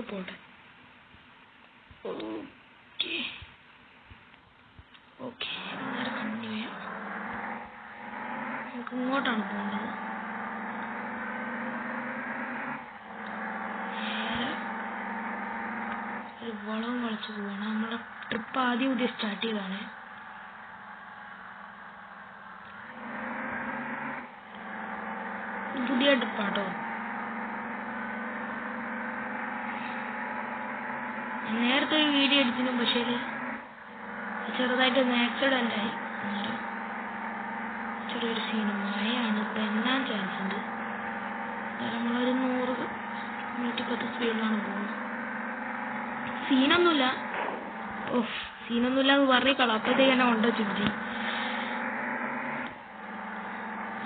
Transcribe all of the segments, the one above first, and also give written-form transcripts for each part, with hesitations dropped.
പോട്ടെ. Okay okay, നേരെ continue ചെയ്യാം. നമുക്ക് ഇങ്ങോട്ടാണ് പോകേണ്ടത്. ഒരു വളവും വളച്ച് പോവാണ്. നമ്മുടെ ട്രിപ്പ് ആദ്യം സ്റ്റാർട്ട് ചെയ്താണ്. പുതിയ ട്രിപ്പാട്ടോ. നേരത്തെ ഒരു വീഡിയോ എടുത്തിരുന്നു, പക്ഷേ ചെറുതായിട്ടൊന്ന് ആക്സിഡന്റ് ആയി. അന്നേരം ചെറിയൊരു സീന് മഴയാണ്, തെന്നാൻ ചാൻസ് ഉണ്ട്. നമ്മളൊരു 100-110 സ്പീഡിലാണ് പോകുന്നത്. സീനൊന്നുമില്ല എന്ന് പറഞ്ഞ കളപ്പത്തേക്ക് തന്നെ കൊണ്ടുവച്ചിട്ട്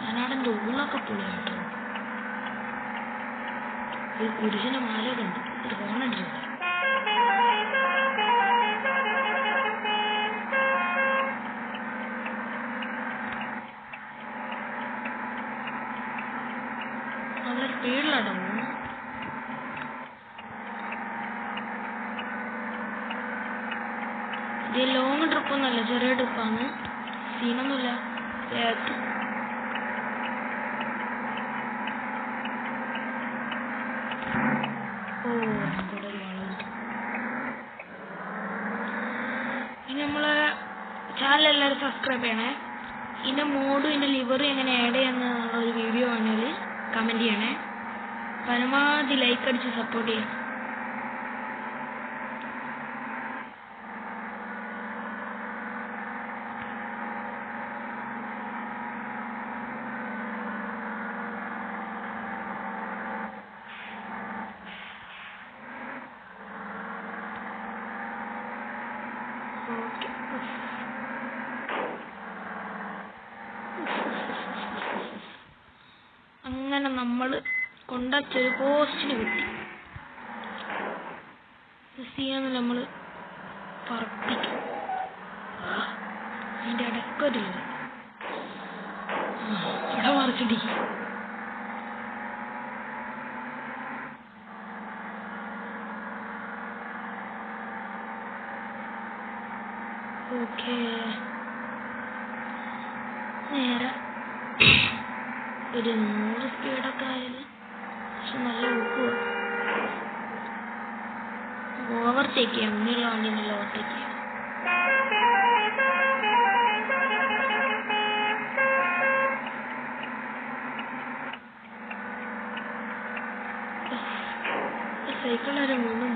ഞാനാടെൻ്റെ ഉള്ളൊക്കെ പൊളിയാട്ടോ. ഒരു കുരിശിന്റെ മാലയൊക്കെ ഉണ്ട്. ഒരു ഹോണടിച്ചു. നല്ല സ്പീഡിലാട്ടോ പോകുന്നു. ഇത് ലോങ് ട്രിപ്പൊന്നുമല്ല, ചെറിയ ട്രിപ്പാണ്. സീനൊന്നുമില്ല. ഇനി നമ്മളെ ചാനൽ എല്ലാവരും സബ്സ്ക്രൈബ് ചെയ്യണേ. ഇതിൻ്റെ മോഡും ഇതിൻ്റെ ലിവറും എങ്ങനെ ആഡ് ചെയ്യാന്നുള്ള ഒരു വീഡിയോ ആണെങ്കിൽ കമൻറ്റ് ചെയ്യണേ. പരമാവധി ലൈക്ക് അടിച്ച് സപ്പോർട്ട് ചെയ്യണം. അങ്ങനെ നമ്മൾ കൊണ്ടുവച്ചൊരു പോസ്റ്റിന് കിട്ടി. സീനൊന്നും നമ്മൾ പറപ്പിക്കും. അതിൻ്റെ ഇടയ്ക്കൊരില്ല അവിടെ മറിച്ചിടിക്കും. ഓക്കെ, നേരെ ഒരു 100 സ്പീഡൊക്കെ ആയാലും പക്ഷെ നല്ല ഊക്കുക. ഓവർടേക്ക് ചെയ്യാം. മുന്നിലുള്ള വണ്ടിയിൽ ഓവർടേക്ക് ചെയ്യാം. സൈക്കിൾ വരെ വീണ്ടും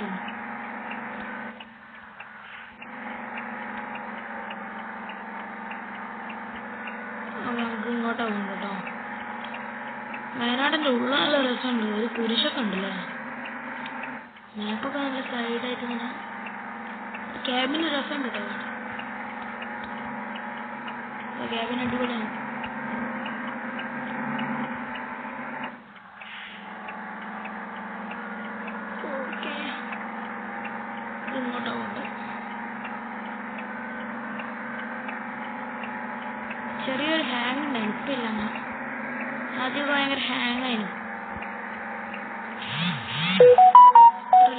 നമുക്ക് ഇങ്ങോട്ടാ പോകും കേട്ടോ. വയനാടിൻ്റെ ഉള്ള നല്ല രസമുണ്ട്. ഒരു കുരിശൊക്കെ ഉണ്ടല്ലേ. മാപ്പൊക്കെ നല്ല സൈഡായിട്ട് ഇങ്ങനെ. ക്യാബിന് രസമുണ്ട് കേട്ടോ. ക്യാബിന് അടിപൊളിയാണ്. ഓക്കെ, ഇങ്ങോട്ടാ പോകുന്നത്. ചെറിയൊരു ഹാങ് ഉണ്ടായിരുന്നു. ഇപ്പം ഇല്ല. അങ്ങനെ ആദ്യം ഭയങ്കര ഹാങ് ആയിരുന്നു.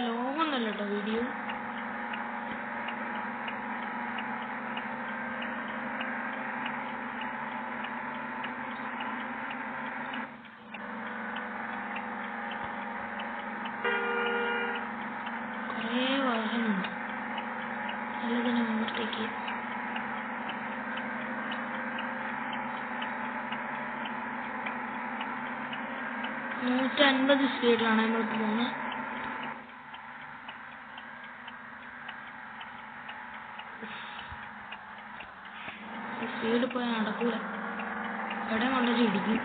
ലോങ് ഒന്നല്ല കേട്ടോ വീഡിയോ. കുറേ വാഹനമുണ്ട്. നല്ലതിനെ ഓവർടേക്ക് 150 സ്പീഡിലാണ് നമ്മളിപ്പോൾ പോകുന്നത്. സ്പീഡ് പോയാൽ നടക്കൂല. എവിടെ കൊണ്ടുവച്ച് ഇടിക്കും.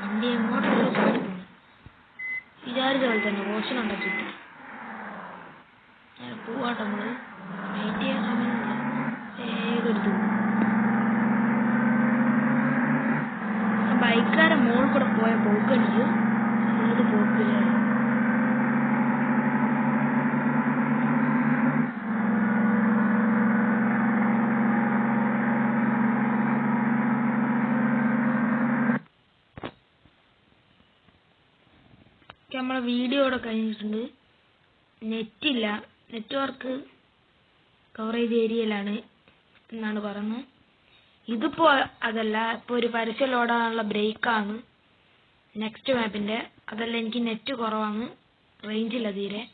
വണ്ടി എങ്ങോട്ടല്ല ചാടിപ്പോകും. വിചാരിച്ച പോലെ തന്നെ ഓഷനുണ്ടാക്കിയിട്ട് പോവാട്ടോ. നമ്മള് വെയിറ്റ് ചെയ്യാൻ സമയമില്ല. വേഗം ബൈക്കാരെ മുകളിൽ കൂടെ പോയ പോക്കടിക്കും. നമ്മളെ വീഡിയോ ഇവിടെ കഴിഞ്ഞിട്ടുണ്ട്. നെറ്റില്ല, നെറ്റ്വർക്ക് കവറേജ് ഏരിയയിലാണ് എന്നാണ് പറയുന്നത്. ഇതിപ്പോ അതല്ല, ഇപ്പൊ ഒരു പരസ്യം ലോഡാനുള്ള ബ്രേക്കാണ് നെക്സ്റ്റ് മാപ്പിന്റെ. അതല്ല, എനിക്ക് നെറ്റ് കുറവാണ്, റേഞ്ചില്ല തീരെ.